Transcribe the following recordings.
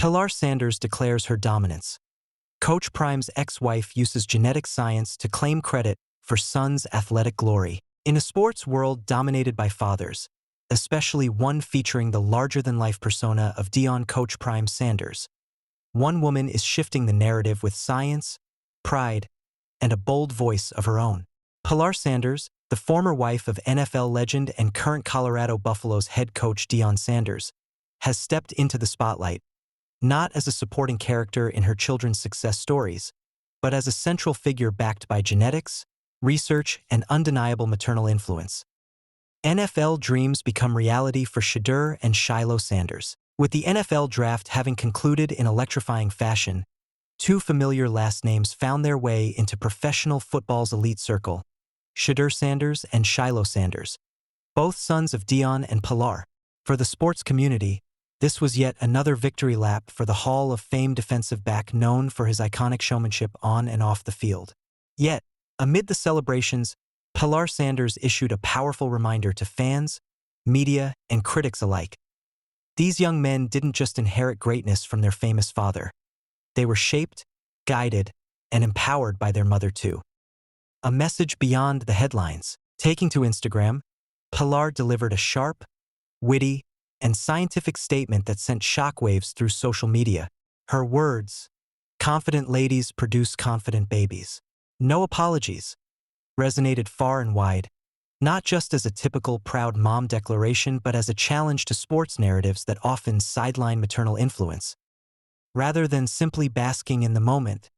Pilar Sanders declares her dominance. Coach Prime's ex-wife uses genetic science to claim credit for son's athletic glory. In a sports world dominated by fathers, especially one featuring the larger-than-life persona of Coach Prime Sanders, one woman is shifting the narrative with science, pride, and a bold voice of her own. Pilar Sanders, the former wife of NFL legend and current Colorado Buffaloes head coach Deion Sanders, has stepped into the spotlight, not as a supporting character in her children's success stories, but as a central figure backed by genetics, research, and undeniable maternal influence. NFL dreams become reality for Shedeur and Shiloh Sanders. With the NFL draft having concluded in electrifying fashion, two familiar last names found their way into professional football's elite circle: Shedeur Sanders and Shiloh Sanders, both sons of Deion and Pilar. For the sports community, this was yet another victory lap for the Hall of Fame defensive back known for his iconic showmanship on and off the field. Yet, amid the celebrations, Pilar Sanders issued a powerful reminder to fans, media, and critics alike. These young men didn't just inherit greatness from their famous father. They were shaped, guided, and empowered by their mother too. A message beyond the headlines. Taking to Instagram, Pilar delivered a sharp, witty, and scientific statement that sent shockwaves through social media. Her words, "Confident ladies produce confident babies. No apologies," resonated far and wide, not just as a typical proud mom declaration but as a challenge to sports narratives that often sideline maternal influence. Rather than simply basking in the moment,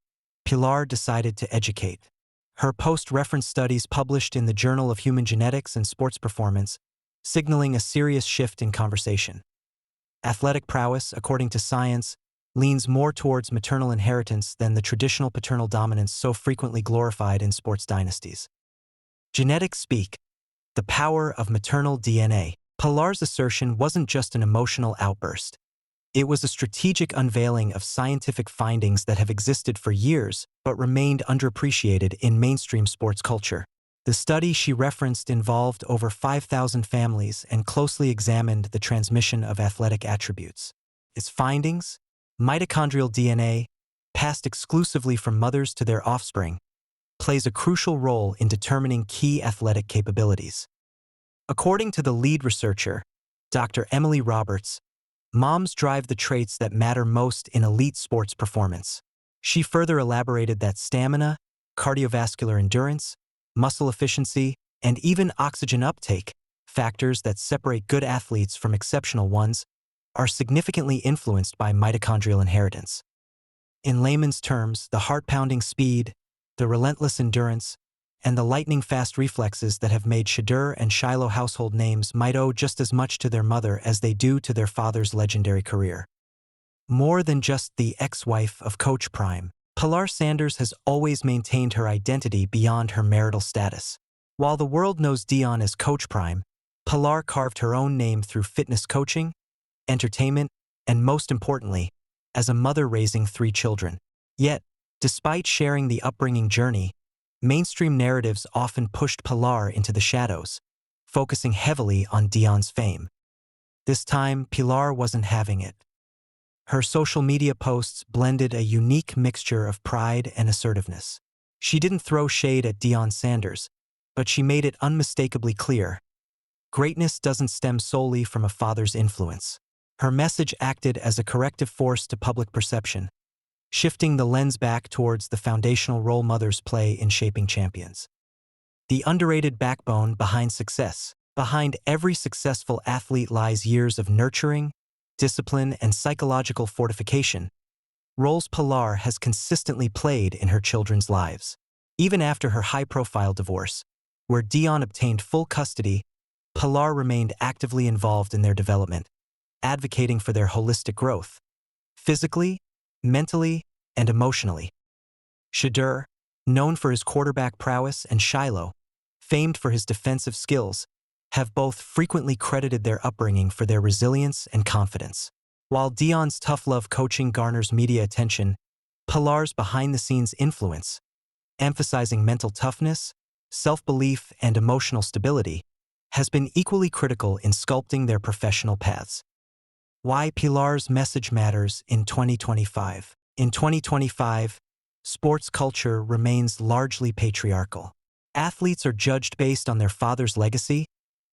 Pilar decided to educate. Her post referenced studies published in the Journal of Human Genetics and Sports Performance, signaling a serious shift in conversation. Athletic prowess, according to science, leans more towards maternal inheritance than the traditional paternal dominance so frequently glorified in sports dynasties. Genetics speak, the power of maternal DNA. Pilar's assertion wasn't just an emotional outburst. It was a strategic unveiling of scientific findings that have existed for years but remained underappreciated in mainstream sports culture. The study she referenced involved over 5,000 families and closely examined the transmission of athletic attributes. Its findings, mitochondrial DNA, passed exclusively from mothers to their offspring, plays a crucial role in determining key athletic capabilities. According to the lead researcher, Dr. Emily Roberts, moms drive the traits that matter most in elite sports performance. She further elaborated that stamina, cardiovascular endurance, muscle efficiency, and even oxygen uptake, factors that separate good athletes from exceptional ones, are significantly influenced by mitochondrial inheritance. In layman's terms, the heart-pounding speed, the relentless endurance, and the lightning-fast reflexes that have made Shedeur and Shiloh household names might owe just as much to their mother as they do to their father's legendary career. More than just the ex-wife of Coach Prime, Pilar Sanders has always maintained her identity beyond her marital status. While the world knows Deion as Coach Prime, Pilar carved her own name through fitness coaching, entertainment, and most importantly, as a mother raising 3 children. Yet, despite sharing the upbringing journey, mainstream narratives often pushed Pilar into the shadows, focusing heavily on Deion's fame. This time, Pilar wasn't having it. Her social media posts blended a unique mixture of pride and assertiveness. She didn't throw shade at Deion Sanders, but she made it unmistakably clear: greatness doesn't stem solely from a father's influence. Her message acted as a corrective force to public perception, shifting the lens back towards the foundational role mothers play in shaping champions. The underrated backbone behind success. Behind every successful athlete lies years of nurturing, discipline, and psychological fortification, roles Pilar has consistently played in her children's lives. Even after her high-profile divorce, where Deion obtained full custody, Pilar remained actively involved in their development, advocating for their holistic growth, physically, mentally, and emotionally. Shedeur, known for his quarterback prowess, and Shiloh, famed for his defensive skills, have both frequently credited their upbringing for their resilience and confidence. While Deion's tough love coaching garners media attention, Pilar's behind-the-scenes influence, emphasizing mental toughness, self-belief, and emotional stability, has been equally critical in sculpting their professional paths. Why Pilar's message matters in 2025. In 2025, sports culture remains largely patriarchal. Athletes are judged based on their father's legacy.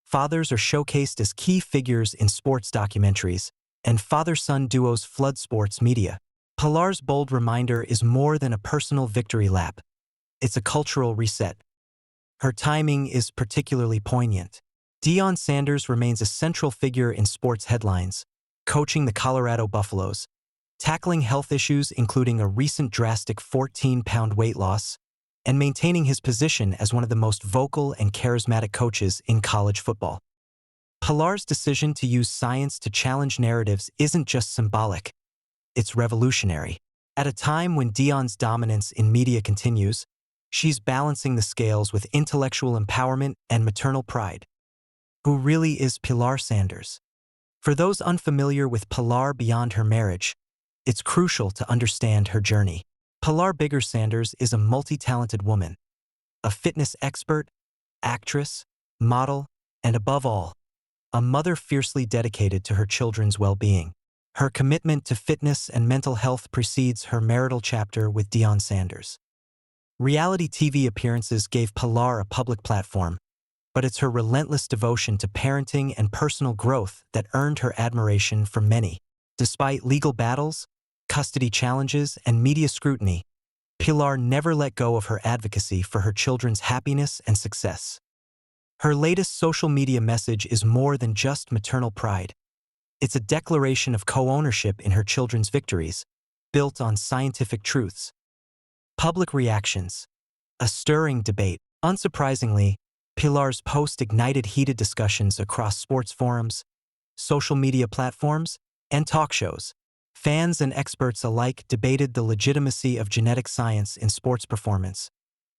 Fathers are showcased as key figures in sports documentaries, and father-son duos flood sports media. Pilar's bold reminder is more than a personal victory lap. It's a cultural reset. Her timing is particularly poignant. Deion Sanders remains a central figure in sports headlines, coaching the Colorado Buffaloes, tackling health issues including a recent drastic 14-pound weight loss, and maintaining his position as one of the most vocal and charismatic coaches in college football. Pilar's decision to use science to challenge narratives isn't just symbolic, it's revolutionary. At a time when Deion's dominance in media continues, she's balancing the scales with intellectual empowerment and maternal pride. Who really is Pilar Sanders? For those unfamiliar with Pilar beyond her marriage, it's crucial to understand her journey. Pilar Sanders is a multi-talented woman, a fitness expert, actress, model, and above all, a mother fiercely dedicated to her children's well-being. Her commitment to fitness and mental health precedes her marital chapter with Deion Sanders. Reality TV appearances gave Pilar a public platform, but it's her relentless devotion to parenting and personal growth that earned her admiration from many. Despite legal battles, custody challenges, and media scrutiny, Pilar never let go of her advocacy for her children's happiness and success. Her latest social media message is more than just maternal pride. It's a declaration of co-ownership in her children's victories, built on scientific truths. Public reactions. A stirring debate. Unsurprisingly, Pilar's post ignited heated discussions across sports forums, social media platforms, and talk shows. Fans and experts alike debated the legitimacy of genetic science in sports performance,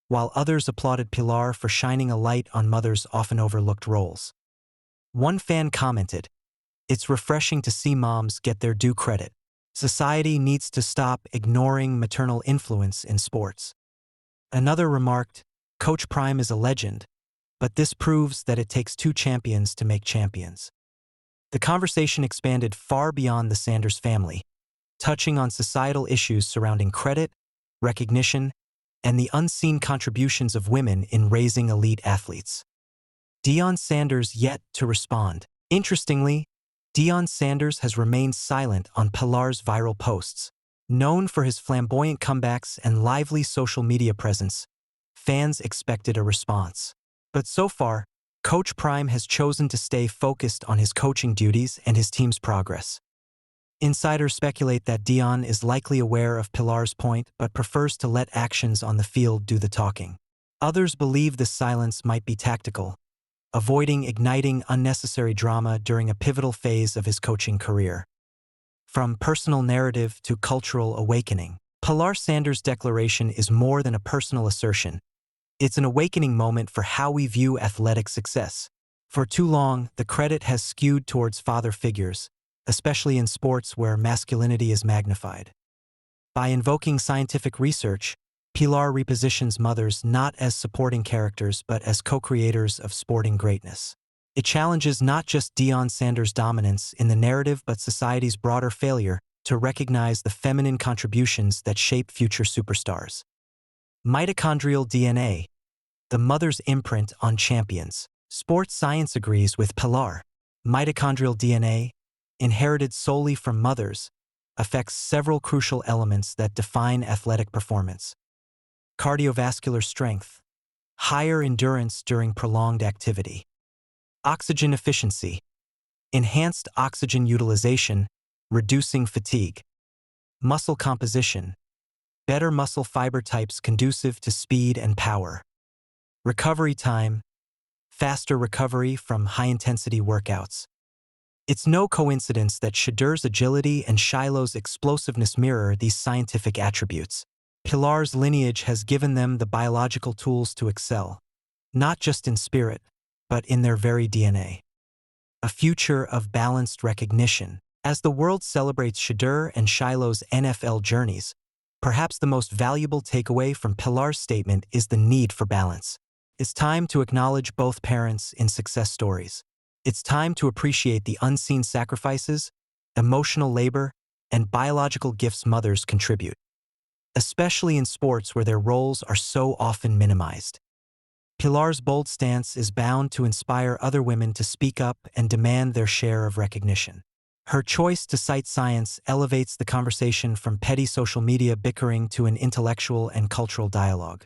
while others applauded Pilar for shining a light on mothers' often overlooked roles. One fan commented, "It's refreshing to see moms get their due credit. Society needs to stop ignoring maternal influence in sports." Another remarked, "Coach Prime is a legend, but this proves that it takes two champions to make champions." The conversation expanded far beyond the Sanders family, touching on societal issues surrounding credit, recognition, and the unseen contributions of women in raising elite athletes. Deion Sanders yet to respond. Interestingly, Deion Sanders has remained silent on Pilar's viral posts. Known for his flamboyant comebacks and lively social media presence, fans expected a response. But so far, Coach Prime has chosen to stay focused on his coaching duties and his team's progress. Insiders speculate that Deion is likely aware of Pilar's point but prefers to let actions on the field do the talking. Others believe this silence might be tactical, avoiding igniting unnecessary drama during a pivotal phase of his coaching career. From personal narrative to cultural awakening, Pilar Sanders' declaration is more than a personal assertion. It's an awakening moment for how we view athletic success. For too long, the credit has skewed towards father figures, especially in sports where masculinity is magnified. By invoking scientific research, Pilar repositions mothers not as supporting characters but as co-creators of sporting greatness. It challenges not just Deion Sanders' dominance in the narrative but society's broader failure to recognize the feminine contributions that shape future superstars. Mitochondrial DNA, the mother's imprint on champions. Sports science agrees with Pilar. Mitochondrial DNA, inherited solely from mothers, affects several crucial elements that define athletic performance. Cardiovascular strength, higher endurance during prolonged activity. Oxygen efficiency, enhanced oxygen utilization, reducing fatigue. Muscle composition, better muscle fiber types conducive to speed and power. Recovery time, faster recovery from high-intensity workouts. It's no coincidence that Shedur's agility and Shiloh's explosiveness mirror these scientific attributes. Pilar's lineage has given them the biological tools to excel, not just in spirit, but in their very DNA. A future of balanced recognition. As the world celebrates Shedur and Shiloh's NFL journeys, perhaps the most valuable takeaway from Pilar's statement is the need for balance. It's time to acknowledge both parents in success stories. It's time to appreciate the unseen sacrifices, emotional labor, and biological gifts mothers contribute, especially in sports where their roles are so often minimized. Pilar's bold stance is bound to inspire other women to speak up and demand their share of recognition. Her choice to cite science elevates the conversation from petty social media bickering to an intellectual and cultural dialogue.